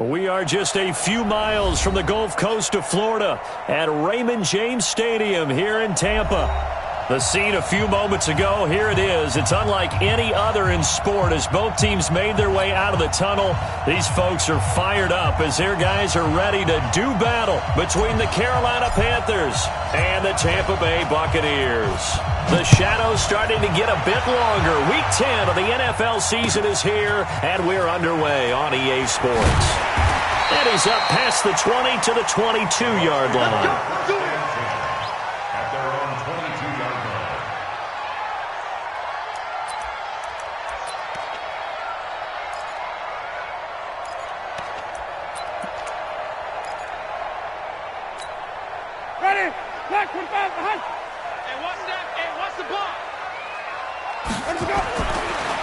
We are just a few miles from the Gulf Coast of Florida at Raymond James Stadium here in Tampa. The scene a few moments ago, here it is. It's unlike any other in sport as both teams made their way out of the tunnel. These folks are fired up as their guys are ready to do battle between the Carolina Panthers and the Tampa Bay Buccaneers. The shadow's starting to get a bit longer. Week 10 of the NFL season is here, and we're underway on EA Sports. And he's up past the 20 to the 22-yard line.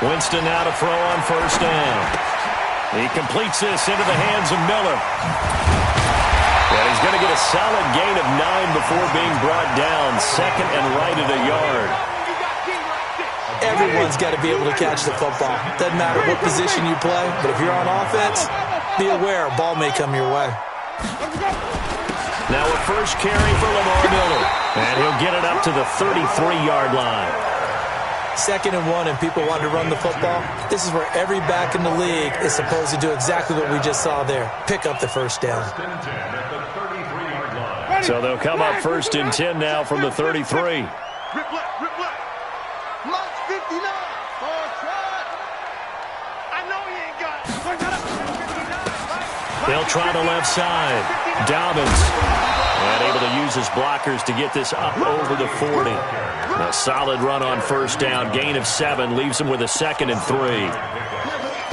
Winston now to throw on first down. He completes this into the hands of Miller. And he's going to get a solid gain of 9 before being brought down. Second and right at a yard. Everyone's got to be able to catch the football. Doesn't matter what position you play, but if you're on offense, be aware a ball may come your way. Now a first carry for Lamar Miller. And he'll get it up to the 33-yard line. 2nd and 1 and people want to run the football. This is where every back in the league is supposed to do exactly what we just saw there. Pick up the first down. So they'll come up 1st and 10 now from the 33. They'll try the left side. Dobbins. And able to use his blockers to get this up over the 40. A solid run on first down. Gain of 7 leaves him with a 2nd and 3.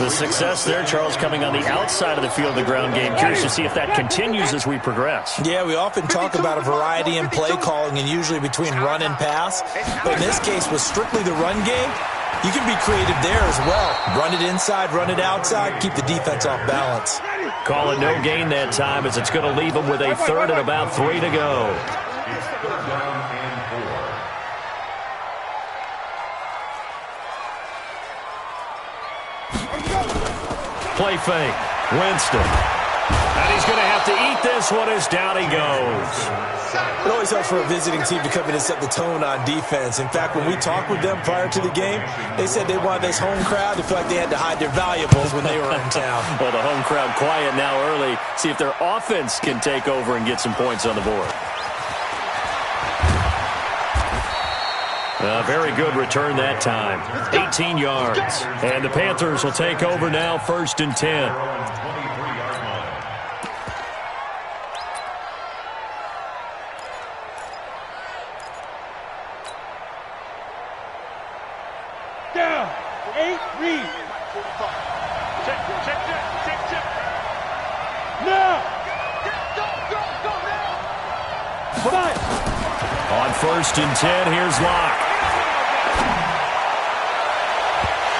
The success there, Charles, coming on the outside of the field of the ground game. Curious to see if that continues as we progress. Yeah, we often talk about a variety in play calling and usually between run and pass. But in this case, with strictly the run game, you can be creative there as well. Run it inside, run it outside, keep the defense off balance. Call it no gain that time as it's going to leave them with a 3rd and about 3 to go. Play fake. Winston. And he's going to have to eat this one as down he goes. It always helps for a visiting team to come in and set the tone on defense. In fact, when we talked with them prior to the game, they said they wanted this home crowd to feel like they had to hide their valuables when they were in town. Well, the home crowd quiet now early. See if their offense can take over and get some points on the board. A very good return that time. 18 yards. And the Panthers will take over now 1st and 10. On 1st and 10, here's Locke.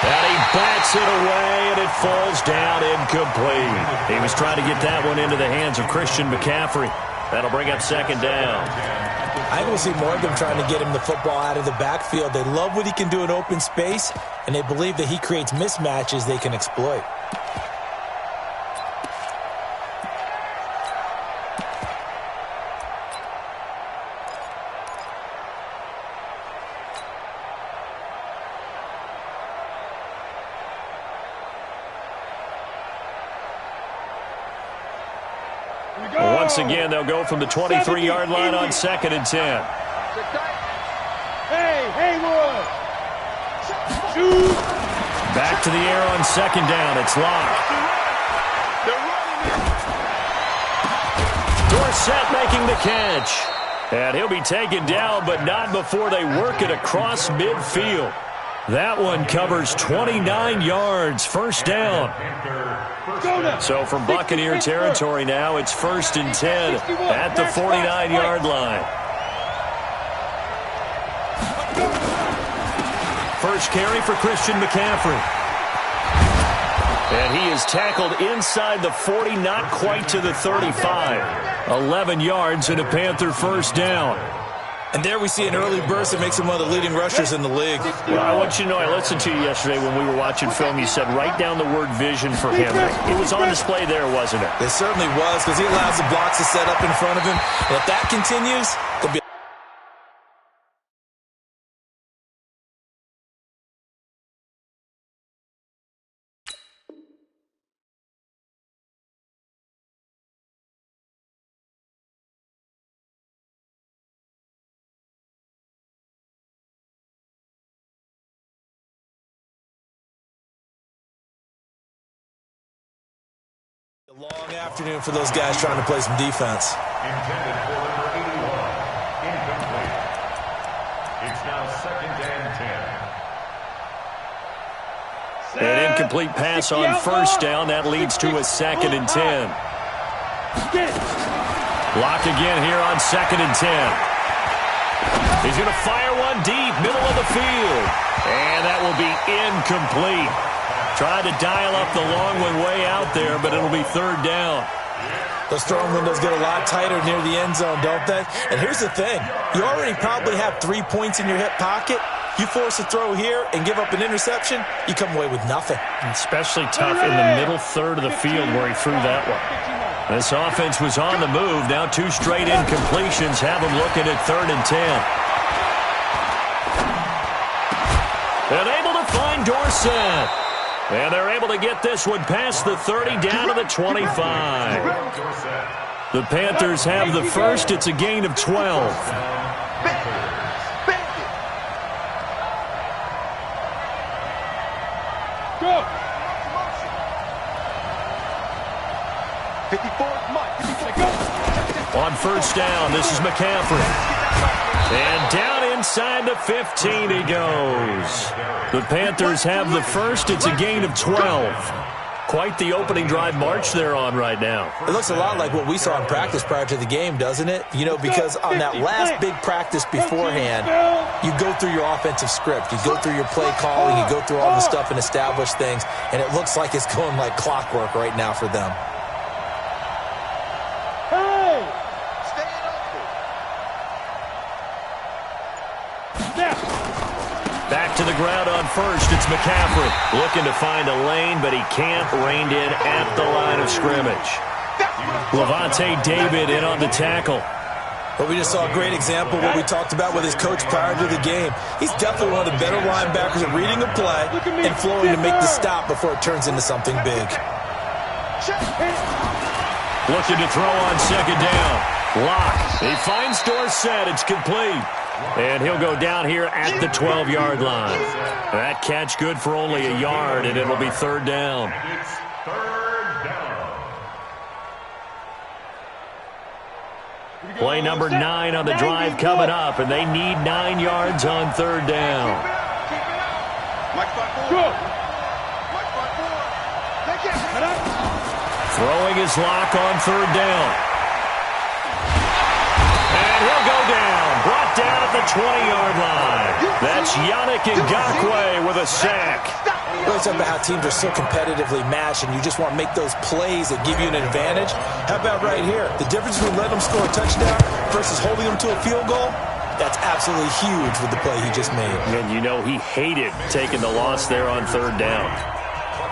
And he bats it away, and it falls down incomplete. He was trying to get that one into the hands of Christian McCaffrey. That'll bring up 2nd down. I will see more of them trying to get him the football out of the backfield. They love what he can do in open space, and they believe that he creates mismatches they can exploit. Once again, they'll go from the 23-yard line on 2nd and 10. Haywood. Back to the air on 2nd down. It's Locke. Dorsett making the catch. And he'll be taken down, but not before they work it across midfield. That one covers 29 yards. 1st down. So from Buccaneer territory now, it's 1st and 10 at the 49-yard line. First carry for Christian McCaffrey. And he is tackled inside the 40, not quite to the 35. 11 yards and a Panther 1st down. And there we see an early burst that makes him one of the leading rushers in the league. Well, I want you to know, I listened to you yesterday when we were watching film. You said write down the word vision for him. It was on display there, wasn't it? It certainly was, because he allows the blocks to set up in front of him. And if that continues, there'll be a long afternoon for those guys trying to play some defense. Intended for number 81. Incomplete. It's now 2nd and 10. An incomplete pass on first down. That leads to a 2nd and 10. Block again here on 2nd and 10. He's going to fire one deep, middle of the field. And that will be incomplete. Tried to dial up the long one way out there, but it'll be 3rd down. Those throwing windows get a lot tighter near the end zone, don't they? And here's the thing. You already probably have 3 points in your hip pocket. You force a throw here and give up an interception, you come away with nothing. Especially tough in the middle third of the field where he threw that one. This offense was on the move. Now 2 straight incompletions have them looking at 3rd and 10. And able to find Dorsett. And they're able to get this one past the 30 down to the 25. The Panthers have the first. It's a gain of 12. Go. 54, On first down, this is McCaffrey. And down inside the 15 he goes. The Panthers have the first. It's a gain of 12. Quite the opening drive march they're on right now. It looks a lot like what we saw in practice prior to the game, doesn't it? You know, because on that last big practice beforehand, you go through your offensive script. You go through your play calling. You go through all the stuff and establish things. And it looks like it's going like clockwork right now for them. Back to the ground on first. It's McCaffrey looking to find a lane, but he can't. Reined in at the line of scrimmage. Levante David in on the tackle. But we just saw a great example of what we talked about with his coach prior to the game. He's definitely one of the better linebackers at reading a play and flowing to make the stop before it turns into something big. Looking to throw on 2nd down. Lock. He finds Dorsett. It's complete. And he'll go down here at the 12-yard line. That catch good for only a yard, and it'll be 3rd down. It's 3rd down. Play number 9 on the drive coming up, and they need 9 yards on 3rd down. Throwing his lock on 3rd down. And he'll go down. Brought down at the 20-yard line. That's Yannick Ngakoue with a sack. We always talk about how teams are so competitively matched and you just want to make those plays that give you an advantage. How about right here? The difference between letting them score a touchdown versus holding them to a field goal, that's absolutely huge with the play he just made. And you know he hated taking the loss there on 3rd down.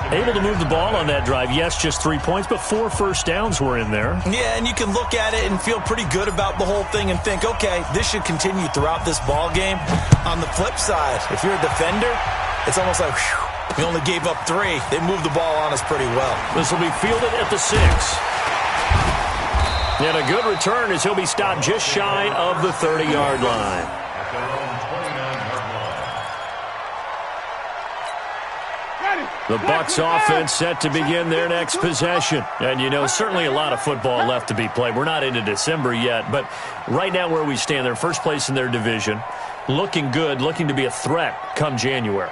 Able to move the ball on that drive. Yes, just 3 points, but 4 first downs were in there. Yeah, and you can look at it and feel pretty good about the whole thing and think, okay, this should continue throughout this ball game. On the flip side, if you're a defender, it's almost like, whew, we only gave up 3. They moved the ball on us pretty well. This will be fielded at the 6. And a good return as he'll be stopped just shy of the 30-yard line. At their own 29-yard line. The Bucs offense set to begin their next possession. And, you know, certainly a lot of football left to be played. We're not into December yet, but right now where we stand, they're first place in their division, looking good, looking to be a threat come January.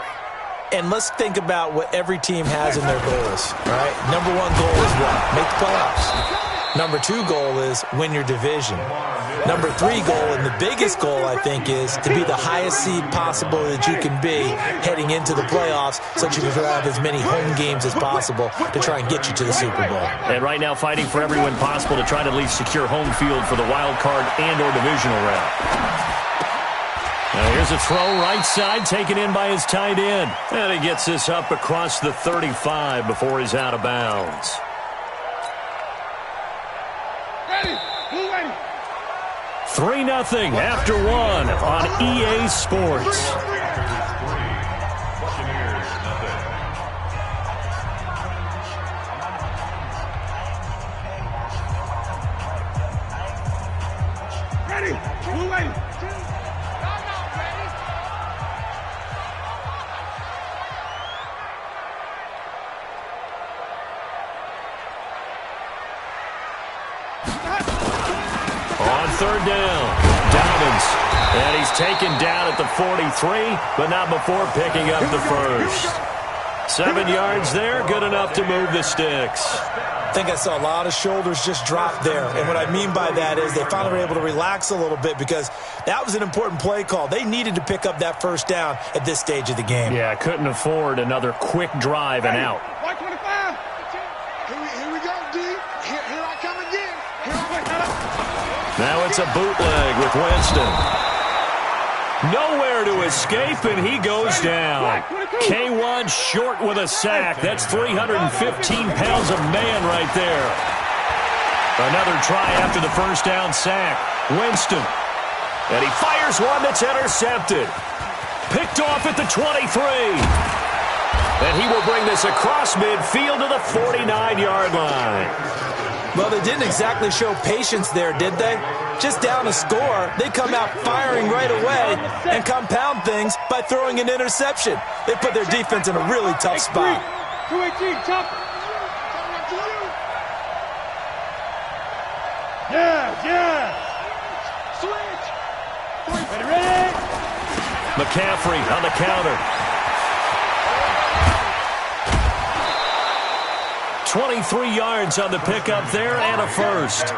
And let's think about what every team has in their goals, right? Number 1 goal is what? Make the playoffs. Number 2 goal is win your division. Number 3 goal, and the biggest goal, I think, is to be the highest seed possible that you can be heading into the playoffs so that you can have as many home games as possible to try and get you to the Super Bowl. And right now fighting for every win possible to try to at least secure home field for the wild card and or divisional round. Now here's a throw right side taken in by his tight end. And he gets this up across the 35 before he's out of bounds. 3-0 after one on EA Sports. On third down, Dobbins. And he's taken down at the 43, but not before picking up the first. 7 yards there, good enough to move the sticks. I think I saw a lot of shoulders just drop there. And what I mean by that is they finally were able to relax a little bit because that was an important play call. They needed to pick up that first down at this stage of the game. Yeah, couldn't afford another quick drive and out. Here we go, D. Here I come again. Now it's a bootleg with Winston. Nowhere to escape, and he goes down. K1 short with a sack. That's 315 pounds of man right there. Another try after the first down sack. Winston. And he fires one that's intercepted. Picked off at the 23. And he will bring this across midfield to the 49-yard line. Well, they didn't exactly show patience there, did they? Just down a score, they come out firing right away and compound things by throwing an interception. They put their defense in a really tough spot. 218, chop. Yeah. Switch. Ready? McCaffrey on the counter. 23 yards on the pickup there and a first.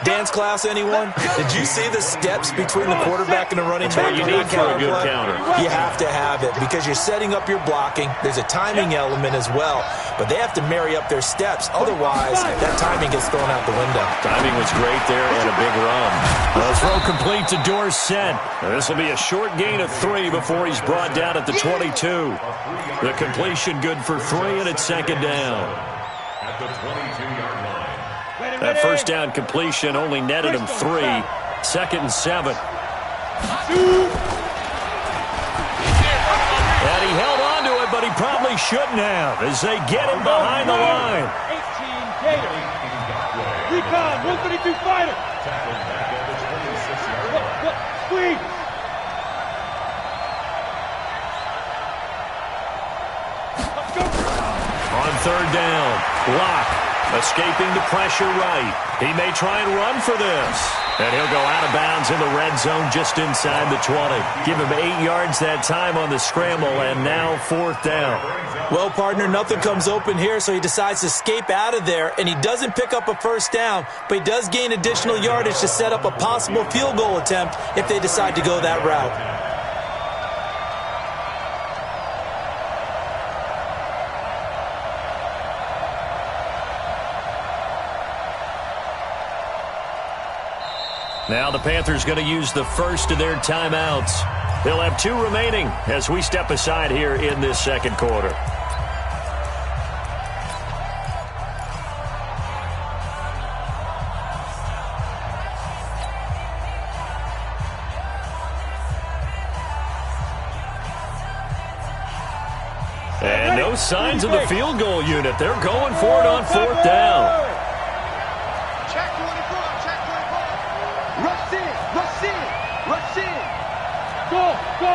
Dance class, anyone? Did you see the steps between the quarterback and the running back? What you need for a good counter. You have to have it because you're setting up your blocking. There's a timing element as well, but they have to marry up their steps. Otherwise, that timing gets thrown out the window. Timing was great there and a big run. The throw complete to Dorsett. This will be a short gain of 3 before he's brought down at the 22. The completion good for 3, and it's second down. At the 22-yard line. That first down completion only netted him 3. Second and 7. And he held on to it, but he probably shouldn't have as they get him behind the line. 18 Gator. Recon, 132 fighter. Tackling back at the 26-yard line. Squeeze. Let's go. On third down, Locke escaping the pressure right. He may try and run for this. And he'll go out of bounds in the red zone just inside the 20. Give him 8 yards that time on the scramble, and now fourth down. Well, partner, nothing comes open here, so he decides to escape out of there, and he doesn't pick up a first down, but he does gain additional yardage to set up a possible field goal attempt if they decide to go that route. Now the Panthers going to use the first of their timeouts. They'll have 2 remaining as we step aside here in this second quarter. And no signs of the field goal unit. They're going for it on fourth down. Go!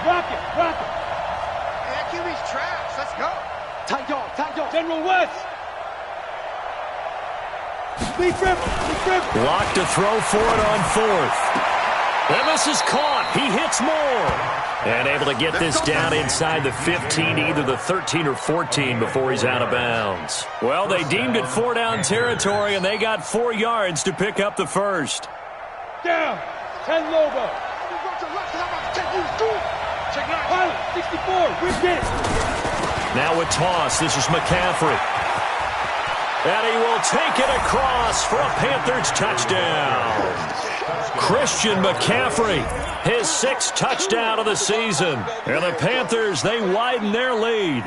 Rock it! Hey, that QB's trash. Let's go. Tight dog! General West! Lead dribble! Locked to throw for it on fourth. And this is caught. He hits more. And able to get this down inside the 15, either the 13 or 14 before he's out of bounds. Well, they deemed it 4-down territory, and they got 4 yards to pick up the first. Down! 10 Lobo! Pilot, 64, we get it! Now with toss, this is McCaffrey. And he will take it across for a Panthers touchdown. Christian McCaffrey, his 6th touchdown of the season. And the Panthers, they widen their lead.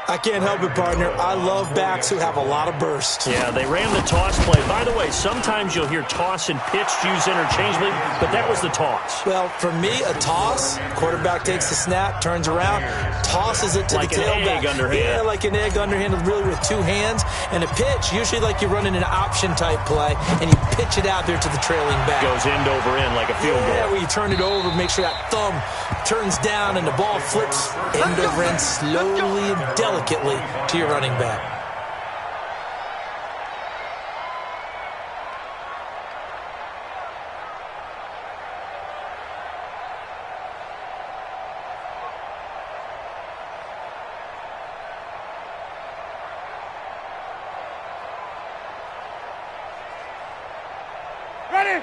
I can't help it, partner. I love backs who have a lot of burst. Yeah, they ran the toss play. By the way, sometimes you'll hear toss and pitch used interchangeably, but that was the toss. Well, for me, a toss, quarterback takes the snap, turns around, tosses it to like the tailback. Like an egg underhand. Yeah, like an egg underhand, really with 2 hands. And a pitch, usually like you're running an option-type play, and you pitch it out there to the trailing back. Goes end over end like a field goal. Yeah, where you turn it over, make sure that thumb turns down, and the ball flips end over end slowly and delicately to your running back.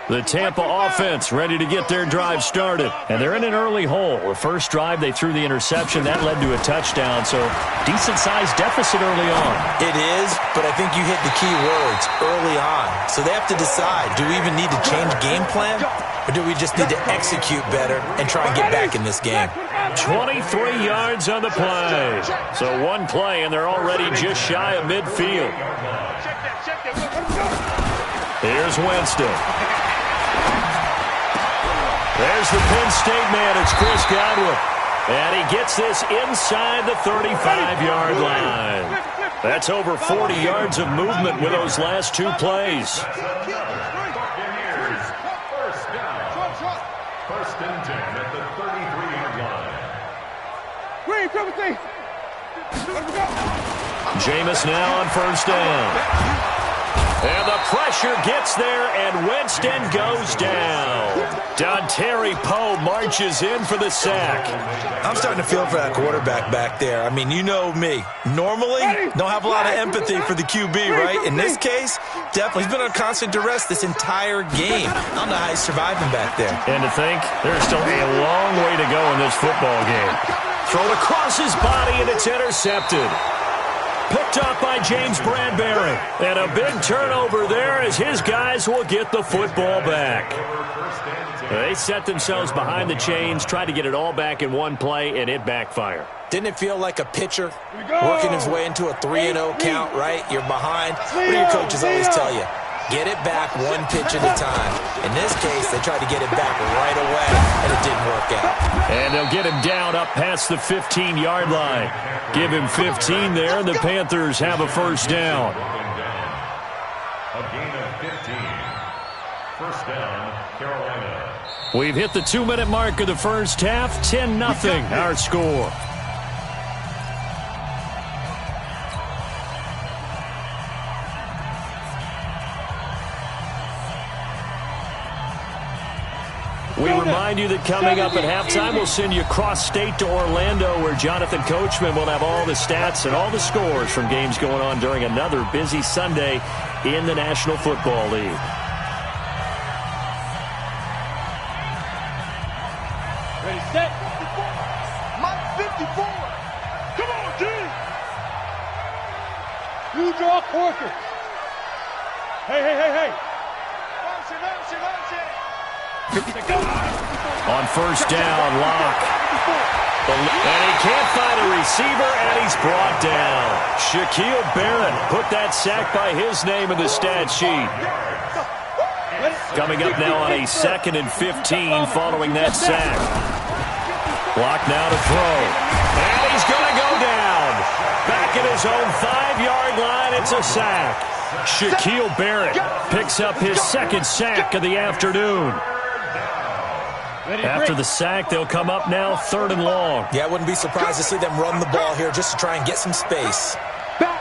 The Tampa offense ready to get their drive started. And they're in an early hole. The first drive, they threw the interception. That led to a touchdown, so decent-sized deficit early on. It is, but I think you hit the key words, early on. So they have to decide, do we even need to change game plan? Or do we just need to execute better and try and get back in this game? 23 yards on the play. So one play, and they're already just shy of midfield. Here's Winston. There's the Penn State man. It's Chris Godwin. And he gets this inside the 35-yard line. That's over 40 yards of movement with those last 2 plays. First and 10 at the 33-yard line. Jameis now on first down. And the pressure gets there, and Winston goes down. Dontari Poe marches in for the sack. I'm starting to feel for that quarterback back there. I mean, you know me. Normally, don't have a lot of empathy for the QB, right? In this case, definitely. He's been on constant duress this entire game. I don't know how he's surviving back there. And to think, there's still a long way to go in this football game. Thrown across his body, and it's intercepted. Picked up by James Bradbury. And a big turnover there as his guys will get the football back. They set themselves behind the chains, tried to get it all back in one play, and it backfired. Didn't it feel like a pitcher working his way into a 3-0 count, right? You're behind. What do your coaches always tell you? Get it back one pitch at a time. In this case, they tried to get it back right away, and it didn't work out. And they'll get him down up past the 15-yard line. Give him 15 there, and the Panthers have a first down. A gain of 15. First down, Carolina. We've hit the 2-minute mark of the first half. 10-0 our score. We remind you that coming up at halftime, we'll send you cross-state to Orlando, where Jonathan Coachman will have all the stats and all the scores from games going on during another busy Sunday in the National Football League. Ready, set. Mike 54. Come on, team. You draw Corker. Hey. On first down, Locke. And he can't find a receiver, and he's brought down. Shaquille Barrett put that sack by his name in the stat sheet. Coming up now on a 2nd and 15 following that sack. Locke now to throw. And he's going to go down. Back at his own 5-yard line, it's a sack. Shaquille Barrett picks up his 2nd sack of the afternoon. After the sack, they'll come up now 3rd and long. Yeah, I wouldn't be surprised to see them run the ball here just to try and get some space. Back.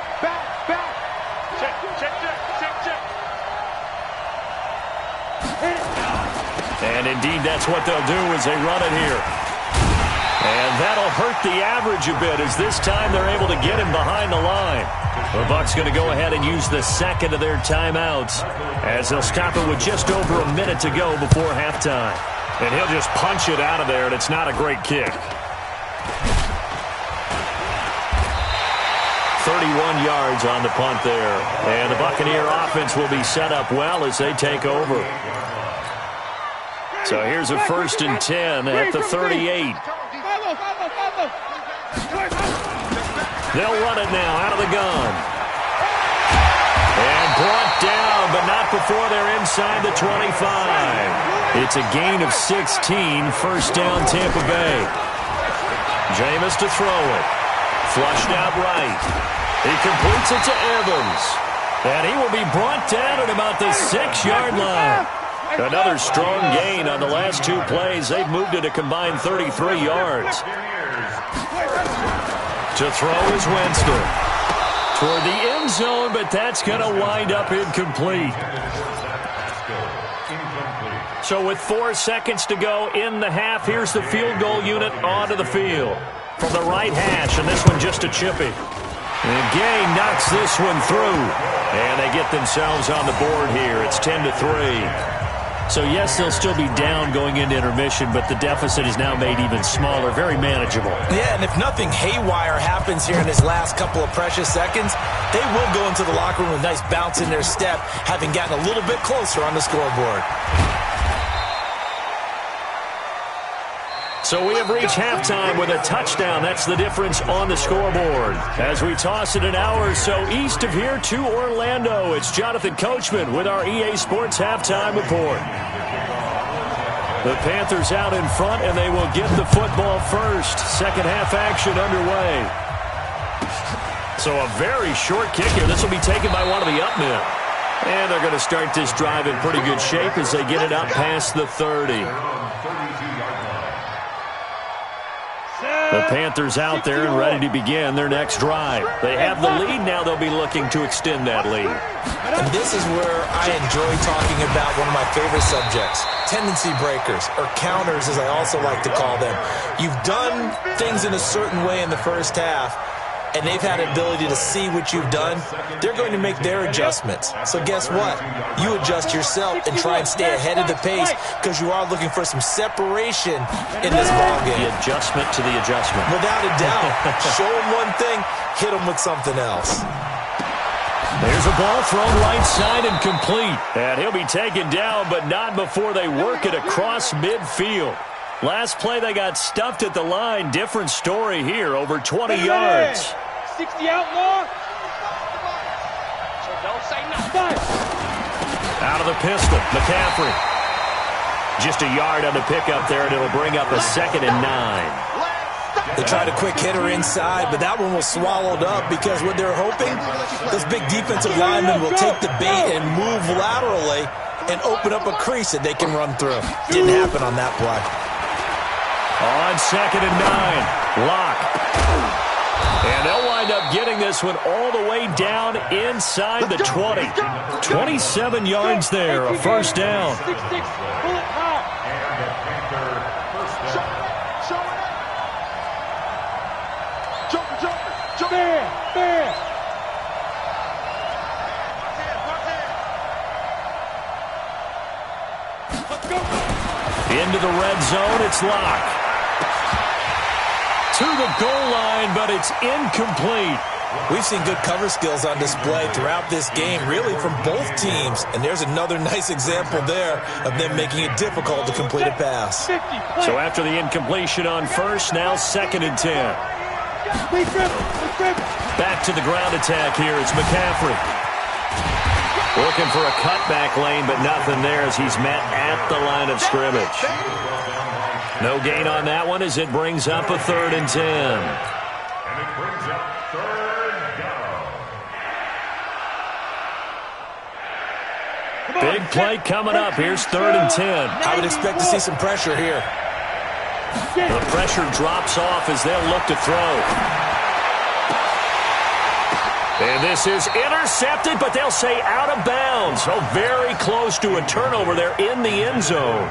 Check. And indeed, that's what they'll do as they run it here. And that'll hurt the average a bit, as this time they're able to get him behind the line. The Bucs going to go ahead and use the 2nd of their timeouts, as they'll stop it with just over a minute to go before halftime. And he'll just punch it out of there, and it's not a great kick. 31 yards on the punt there. And the Buccaneer offense will be set up well as they take over. So here's a 1st and 10 at the 38. They'll run it now out of the gun. And brought down, but not before they're inside the 25. It's a gain of 16, 1st down Tampa Bay. Jameis to throw it. Flushed out right. He completes it to Evans. And he will be brought down at about the 6-yard line. Another strong gain on the last 2 plays. They've moved it a combined 33 yards. To throw is Winston. Toward the end zone, but that's going to wind up incomplete. So with 4 seconds to go in the half, here's the field goal unit onto the field. From the right hash, and this one just a chippy. And Gay knocks this one through. And they get themselves on the board here. It's 10-3. So, yes, they'll still be down going into intermission, but the deficit is now made even smaller, very manageable. Yeah, and if nothing haywire happens here in his last couple of precious seconds, they will go into the locker room with a nice bounce in their step, having gotten a little bit closer on the scoreboard. So we have reached halftime with a touchdown. That's the difference on the scoreboard. As we toss it an hour or so east of here to Orlando, it's Jonathan Coachman with our EA Sports Halftime Report. The Panthers out in front, and they will get the football first. Second half action underway. So a very short kick here. This will be taken by one of the up men. And they're going to start this drive in pretty good shape as they get it up past the 30. The Panthers out there and ready to begin their next drive. They have the lead. Now they'll be looking to extend that lead. And this is where I enjoy talking about one of my favorite subjects, tendency breakers, or counters as I also like to call them. You've done things in a certain way in the first half, and they've had an ability to see what you've done. They're going to make their adjustments. So guess what? You adjust yourself and try and stay ahead of the pace because you are looking for some separation in this ballgame. The adjustment to the adjustment. Without a doubt. Show them one thing, hit them with something else. There's a ball thrown right side and complete. And he'll be taken down, but not before they work it across midfield. Last play, they got stuffed at the line. Different story here, over 20 yards. 60 out more. So don't say nothing. Out of the pistol, McCaffrey. Just a yard on the pickup there, and it'll bring up a 2nd and 9. They tried a quick hitter inside, but that one was swallowed up because what they're hoping, those big defensive linemen will take the bait and move laterally and open up a crease that they can run through. Didn't happen on that play. On 2nd and 9, Lock. And they'll wind up getting this one all the way down inside the 20. 27 yards there, a 1st down. Into the red zone, it's Lock. To the goal line, but it's incomplete. We've seen good cover skills on display throughout this game, really from both teams. And there's another nice example there of them making it difficult to complete a pass. So after the incompletion on 1st, now 2nd and 10. Back to the ground attack here. It's McCaffrey. Looking for a cutback lane, but nothing there as he's met at the line of scrimmage. No gain on that one as it brings up a 3rd and 10. And it brings up 3rd down. Big play coming up. Here's 3rd and 10. I would expect to see some pressure here. The pressure drops off as they'll look to throw. And this is intercepted, but they'll say out of bounds. So very close to a turnover there in the end zone.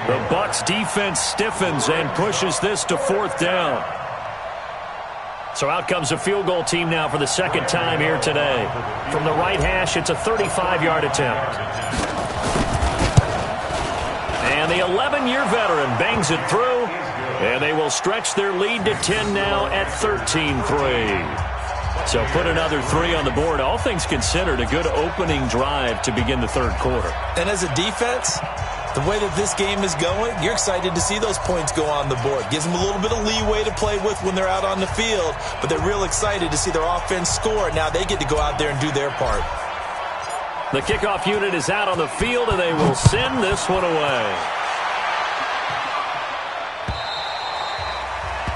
The Bucs defense stiffens and pushes this to 4th down. So out comes a field goal team now for the 2nd time here today. From the right hash, it's a 35-yard attempt. And the 11-year veteran bangs it through, and they will stretch their lead to 10 now at 13-3. So put another 3 on the board. All things considered, a good opening drive to begin the 3rd quarter. And as a defense, The way that this game is going, you're excited to see those points go on the board. Gives them a little bit of leeway to play with when they're out on the field, but they're real excited to see their offense score. Now they get to go out there and do their part. The kickoff unit is out on the field, and they will send this one away.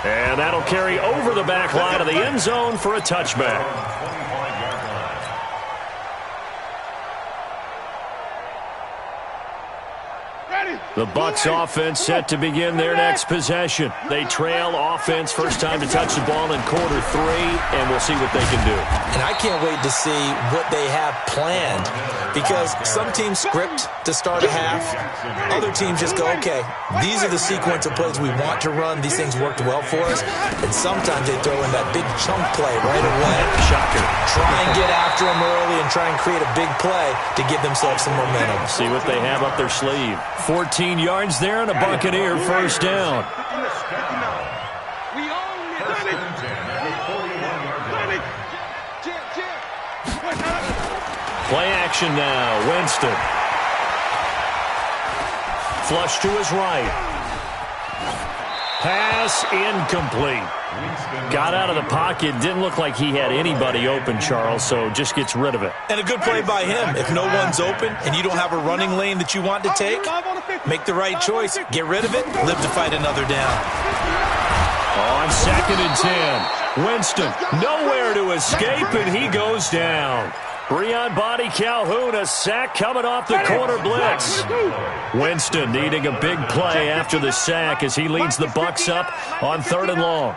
And that'll carry over the back line of the end zone for a touchback. The Bucs offense set to begin their next possession. They trail offense, first time to touch the ball in quarter 3, and we'll see what they can do. And I can't wait to see what they have planned, because some teams script to start a half. Other teams just go, okay, these are the sequence of plays we want to run. These things worked well for us. And sometimes they throw in that big chunk play right away. Shocker. Try and get after them early and try and create a big play to give themselves some momentum. See what they have up their sleeve. 14 yards there and a Buccaneer first down. Play action now. Winston. Flush to his right. Pass incomplete. Got out of the pocket. Didn't look like he had anybody open, Charles, so just gets rid of it. And a good play by him. If no one's open and you don't have a running lane that you want to take, make the right choice. Get rid of it. Live to fight another down. On 2nd and 10. Winston nowhere to escape, and he goes down. Breon Body Calhoun, a sack coming off the corner blitz. Winston needing a big play after the sack as he leads the Bucs up on 3rd and long.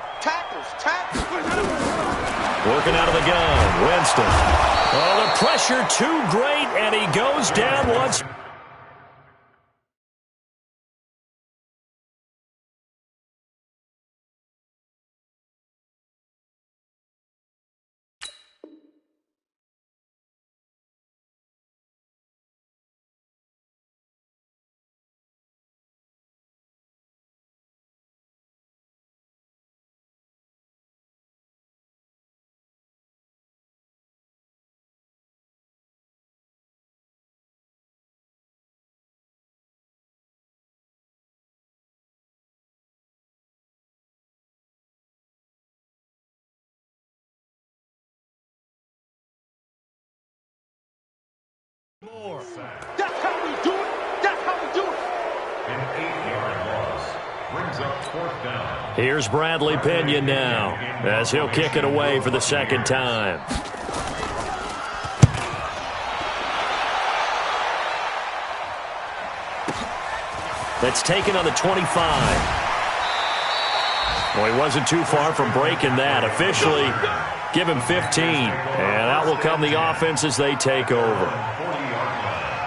Working out of the gun, Winston. Oh, the pressure too great, and he goes down once. More. That's how we do it. That's how we do it. An 8-yard loss brings up 4th down. Here's Bradley Pena now as he'll kick it away for the 2nd time. That's taken on the 25. Well, he wasn't too far from breaking that. Officially, give him 15. And out will come the offense as they take over.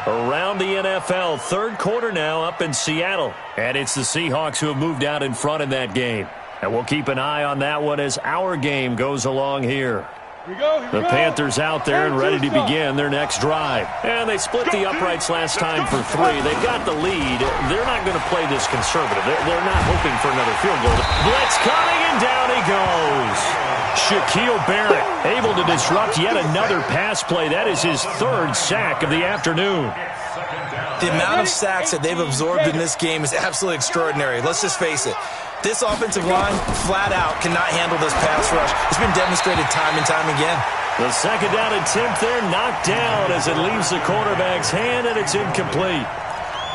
Around the NFL, 3rd quarter now up in Seattle. And it's the Seahawks who have moved out in front in that game. And we'll keep an eye on that one as our game goes along here. The Panthers out there and ready to begin their next drive. And they split the uprights last time for 3. They've got the lead. They're not going to play this conservative. They're not hoping for another field goal. Blitz coming, and down he goes. Shaquille Barrett able to disrupt yet another pass play. That is his 3rd sack of the afternoon. The amount of sacks that they've absorbed in this game is absolutely extraordinary. Let's just face it. This offensive line, flat out, cannot handle this pass rush. It's been demonstrated time and time again. The 2nd down attempt there knocked down as it leaves the quarterback's hand, and it's incomplete.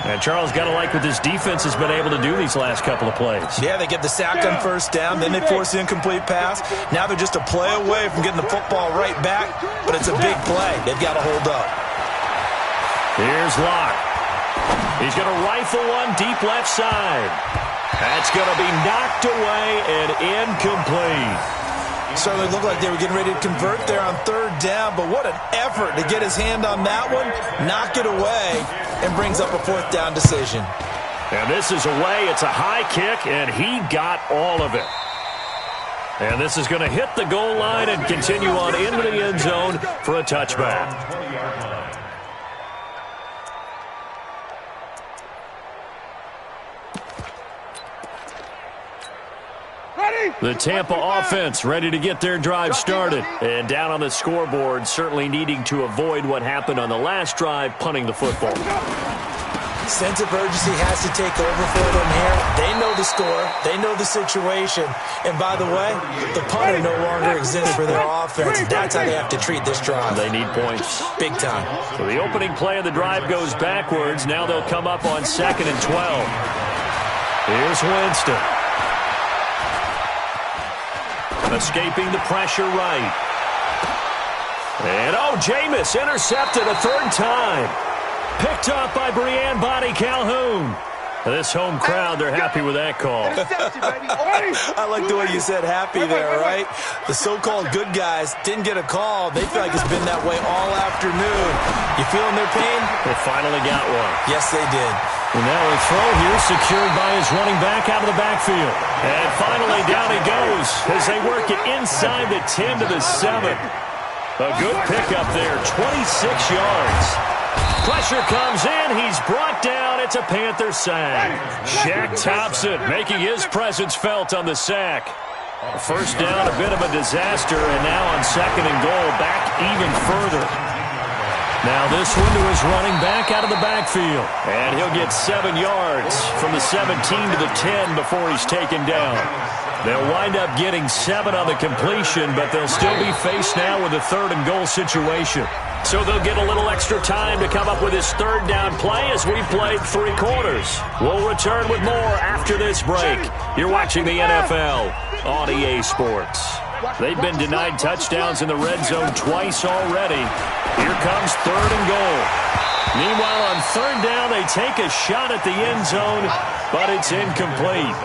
And Charles, got to like what this defense has been able to do these last couple of plays. Yeah, they get the sack on 1st down, then they force the incomplete pass. Now they're just a play away from getting the football right back, but it's a big play. They've got to hold up. Here's Locke. He's going to rifle one deep left side. That's going to be knocked away and incomplete. Certainly looked like they were getting ready to convert there on 3rd down, but what an effort to get his hand on that one, knock it away, and brings up a 4th down decision. And this is away. It's a high kick, and he got all of it. And this is going to hit the goal line and continue on into the end zone for a touchback. The Tampa offense ready to get their drive started. And down on the scoreboard, certainly needing to avoid what happened on the last drive, punting the football. Sense of urgency has to take over for them here. They know the score. They know the situation. And by the way, the punter no longer exists for their offense. That's how they have to treat this drive. They need points. Big time. So the opening play of the drive goes backwards. Now they'll come up on 2nd and 12. Here's Winston. Escaping the pressure right. And, Jameis intercepted a 3rd time. Picked up by Breanne Bonnie Calhoun. This home crowd, they're happy with that call. I like the way you said happy there, right? The so-called good guys didn't get a call. They feel like it's been that way all afternoon. You feeling their pain? They finally got one. Yes, they did. And now a throw here secured by his running back out of the backfield. And finally down he goes as they work it inside the 10 to the 7. A good pickup there, 26 yards. Pressure comes in. He's brought down. It's a Panther sack. Shaq Thompson making his presence felt on the sack. First down, a bit of a disaster, and now on 2nd and goal, back even further. Now this one to his running back out of the backfield. And he'll get 7 yards from the 17 to the 10 before he's taken down. They'll wind up getting 7 on the completion, but they'll still be faced now with a 3rd and goal situation. So they'll get a little extra time to come up with his 3rd down play as we played 3 quarters. We'll return with more after this break. You're watching the NFL on EA Sports. They've been denied touchdowns in the red zone twice already. Here comes 3rd and goal. Meanwhile, on 3rd down, they take a shot at the end zone, but it's incomplete.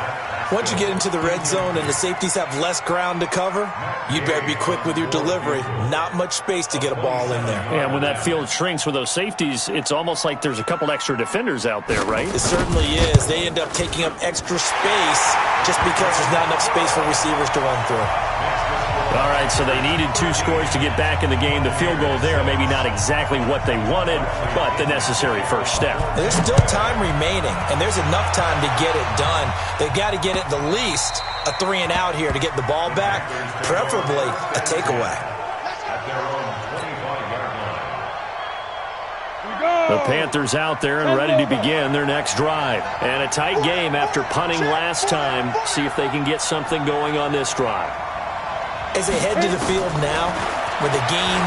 Once you get into the red zone and the safeties have less ground to cover, you better be quick with your delivery. Not much space to get a ball in there. Yeah, when that field shrinks with those safeties, it's almost like there's a couple extra defenders out there, right? It certainly is. They end up taking up extra space just because there's not enough space for receivers to run through. All right, so they needed 2 scores to get back in the game. The field goal there, maybe not exactly what they wanted, but the necessary first step. There's still time remaining, and there's enough time to get it done. They've got to get at the least a 3 and out here to get the ball back, preferably a takeaway. The Panthers out there and ready to begin their next drive. And a tight game after punting last time. See if they can get something going on this drive. As they head to the field now, with the game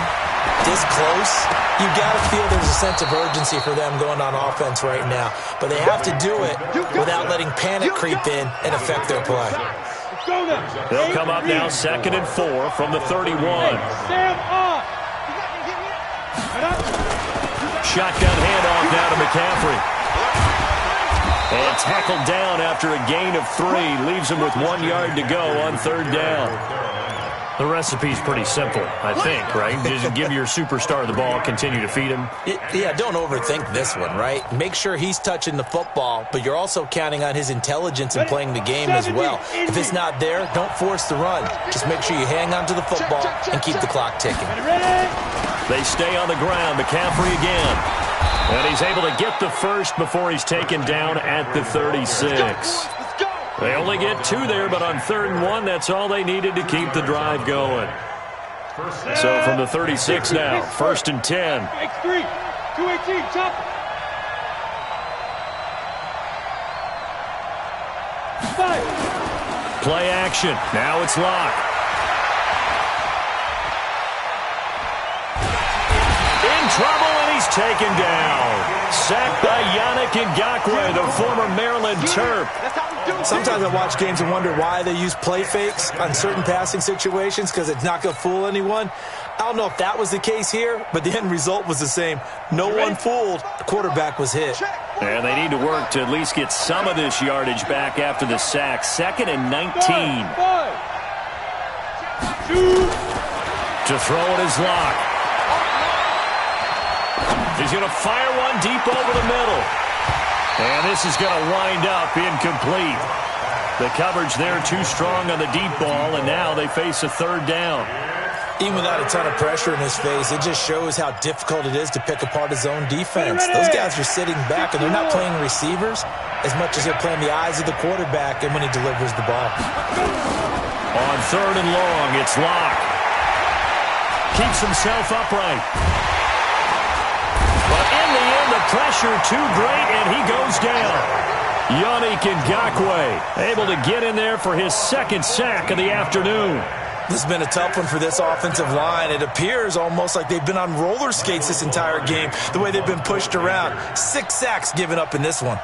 this close, you've got to feel there's a sense of urgency for them going on offense right now. But they have to do it without letting panic creep in and affect their play. They'll come up now 2nd and 4 from the 31. Shotgun handoff now to McCaffrey. And tackled down after a gain of 3. Leaves him with 1 yard to go on 3rd down. The recipe's pretty simple, I think, right? Just give your superstar the ball, continue to feed him. Yeah, don't overthink this one, right? Make sure he's touching the football, but you're also counting on his intelligence in playing the game as well. If it's not there, don't force the run. Just make sure you hang on to the football and keep the clock ticking. They stay on the ground. McCaffrey again. And he's able to get the first before he's taken down at the 36. They only get 2 there, but on 3rd and 1, that's all they needed to keep the drive going. So from the 36 now, 1st and 10. X3, 218, chop. Play action. Now it's Locke. In trouble, and he's taken down. Sacked by Yannick Ngakoue, the former Maryland Terp. Sometimes I watch games and wonder why they use play fakes on certain passing situations, because it's not going to fool anyone. I don't know if that was the case here, but the end result was the same. No one fooled. The quarterback was hit. And they need to work to at least get some of this yardage back after the sack. 2nd and 19. To throw it is Locke. He's going to fire one deep over the middle. And this is going to wind up incomplete. The coverage there too strong on the deep ball, and now they face a 3rd down. Even without a ton of pressure in his face, it just shows how difficult it is to pick apart his own defense. Those guys are sitting back, and they're not playing receivers as much as they're playing the eyes of the quarterback and when he delivers the ball. On 3rd and long, it's Locke. Keeps himself upright. But in the end, the pressure too great, and he goes down. Yannick Ngakoue able to get in there for his second sack of the afternoon. This has been a tough one for this offensive line. It appears almost like they've been on roller skates this entire game, the way they've been pushed around. 6 sacks given up in this one.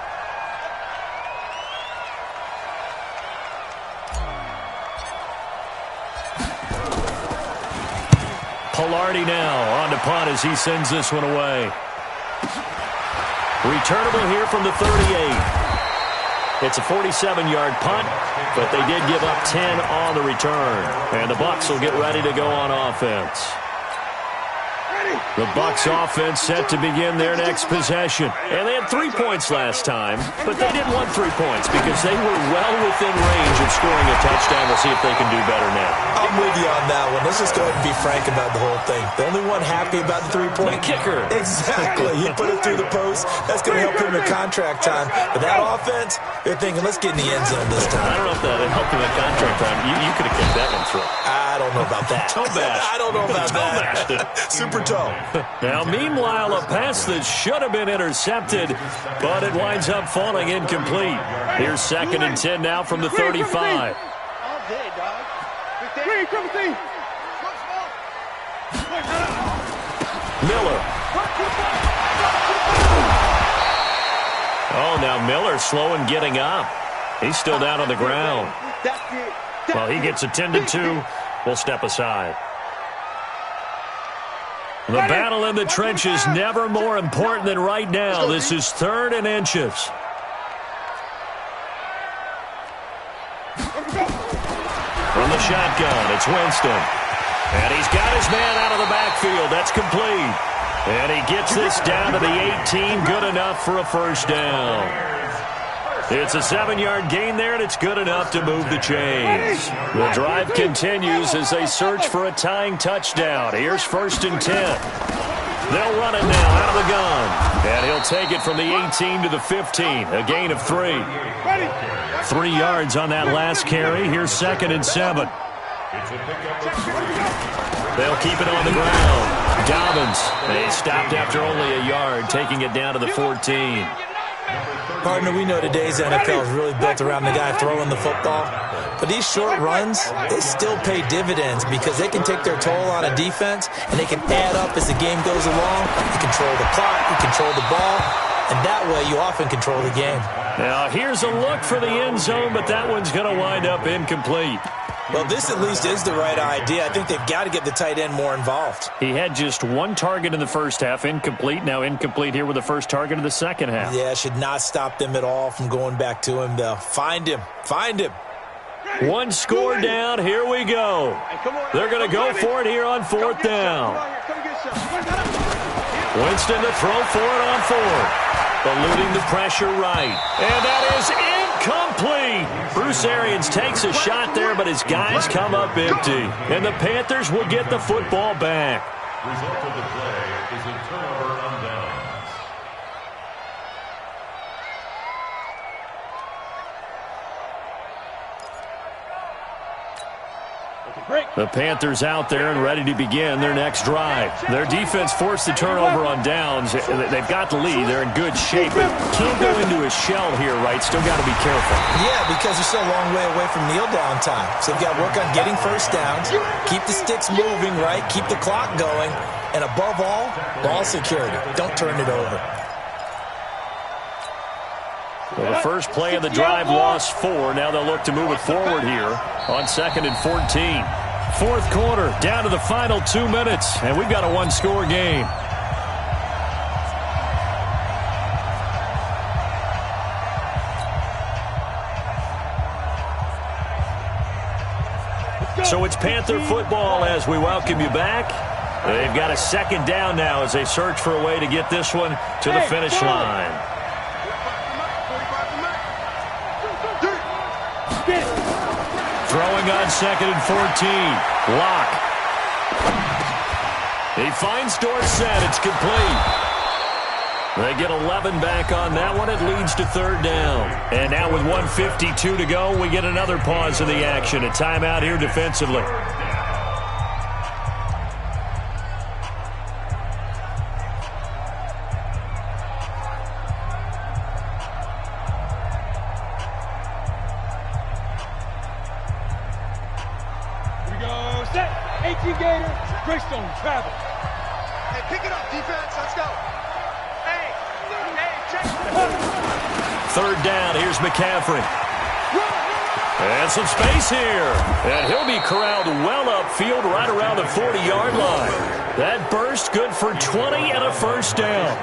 Pilardi now on to punt as he sends this one away. Returnable here from the 38. It's a 47-yard punt, but they did give up 10 on the return. And the Bucs will get ready to go on offense. The Bucs offense set to begin their next possession. And they had 3 points last time, but they didn't want 3 points because they were well within range of scoring a touchdown. We'll see if they can do better now. I'm with you on that one. Let's just go ahead and be frank about the whole thing. The only one happy about the 3-point kicker. Exactly. He put it through the post. That's going to help him in contract time. But that offense, they're thinking, let's get in the end zone this time. I don't know if that helped him in contract time. You could have kicked that one through. I don't know about that. Toe bash. I don't know about that. Super toe. Now, meanwhile, a pass that should have been intercepted, but it winds up falling incomplete. Here's 2nd and 10 now from the 35. All day, dog. Miller. Oh, now Miller slow in getting up. He's still down on the ground. Well, he gets attended to. We'll step aside. The battle in the trenches never more important than right now. This is 3rd and inches. From the shotgun, it's Winston. And he's got his man out of the backfield. That's complete. And he gets this down to the 18. Good enough for a first down. It's a 7-yard gain there, and it's good enough to move the chains. The drive continues as they search for a tying touchdown. Here's 1st and 10. They'll run it now out of the gun. And he'll take it from the 18 to the 15. A gain of 3. 3 yards on that last carry. Here's 2nd and 7. They'll keep it on the ground. Dobbins, they stopped after only a yard, taking it down to the 14. Partner, we know today's NFL is really built around the guy throwing the football. But these short runs, they still pay dividends because they can take their toll on a defense, and they can add up as the game goes along. You control the clock, you control the ball, and that way you often control the game. Now, here's a look for the end zone, but that one's going to wind up incomplete. Well, this at least is the right idea. I think they've got to get the tight end more involved. He had just 1 target in the first half, incomplete. Now incomplete here with the first target of the second half. Yeah, should not stop them at all from going back to him, though. Find him. Find him. 1 score down. Here we go. They're going to go for it here on 4th down. Winston to throw for it on 4th. Eluding the pressure right. And that is incomplete. Bruce Arians takes a shot there, but his guys come up empty. And the Panthers will get the football back. Result of the play is a turnover on downs. The Panthers out there and ready to begin their next drive. Their defense forced the turnover on downs. They've got the lead. They're in good shape, but can't go into a shell here, right? Still got to be careful. Yeah, because they're still a long way away from kneel down time. So they've got to work on getting first downs, keep the sticks moving, right? Keep the clock going, and above all, ball security. Don't turn it over. Well, the first play of the drive lost 4. Now they'll look to move it forward here on 2nd and 14. 4th quarter, down to the final 2 minutes, and we've got a 1-score game. So it's Panther football as we welcome you back. They've got a 2nd down now as they search for a way to get this one to the finish line. Throwing on 2nd and 14. Lock. He finds Dorsett. It's complete. They get 11 back on that one. It leads to 3rd down. And now with 1:52 to go, we get another pause of the action. A timeout here defensively. 218 Gator, Greystone travel. Hey, pick it up, defense. Let's go. Hey, check. Third down, here's McCaffrey. And some space here. And he'll be corralled well upfield right around the 40-yard line. That burst good for 20 and a first down.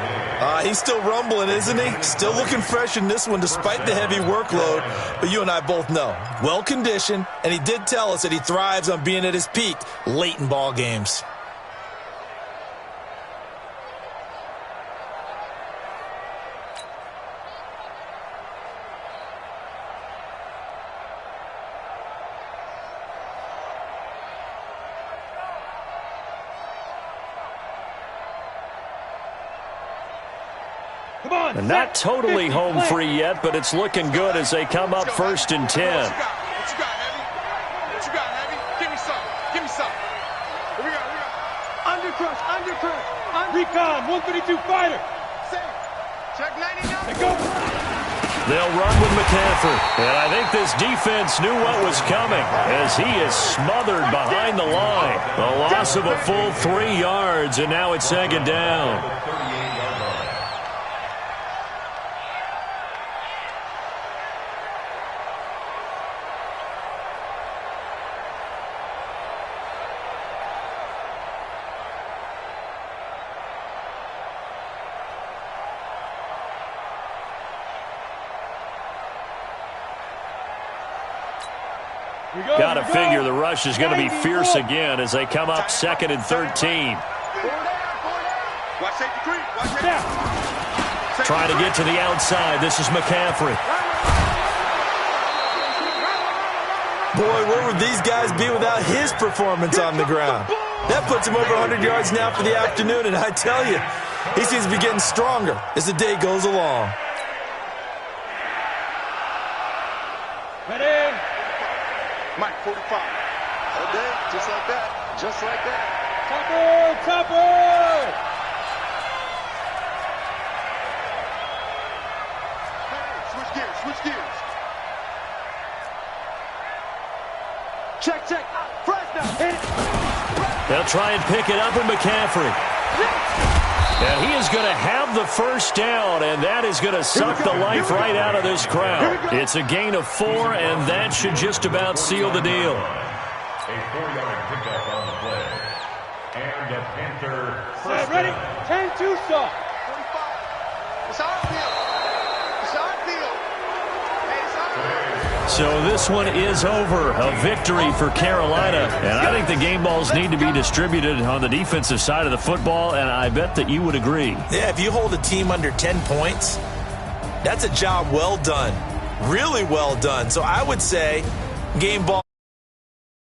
He's still rumbling, isn't he? Still looking fresh in this one despite the heavy workload. But you and I both know, well-conditioned, and he did tell us that he thrives on being at his peak late in ball games. And not totally home free yet, but it's looking good as they come up 1st and 10. What you got, Heavy? What you got, Heavy? Give me some. Here we go. Under crush. Recon, 132 fighter. Safe. Check 99. Let go. They'll run with McCaffrey. And I think this defense knew what was coming as he is smothered behind the line. A loss of a full 3 yards, and now it's 2nd down. Got to figure the rush is going to be fierce again as they come up 2nd and 13. Watch safety creep. Trying to get to the outside. This is McCaffrey. Boy, where would these guys be without his performance on the ground? That puts him over 100 yards now for the afternoon, and I tell you, he seems to be getting stronger as the day goes along. Ready? Mike, 45. All day, just like that. Topper! Hey, switch gears. Check. Fresno, hit it. They'll try and pick it up with McCaffrey. And he is going to have the first down, and that is going to suck the life right out of this crowd. It's a gain of 4, and that should just about seal the deal. A 4-yard pickup on the play. And the Panther first Ready? down. 10-2 saw. 45. It's on field. So this one is over. A victory for Carolina. And I think the game balls need to be distributed on the defensive side of the football, and I bet that you would agree. Yeah, if you hold a team under 10 points, that's a job well done. Really well done. So I would say game ball.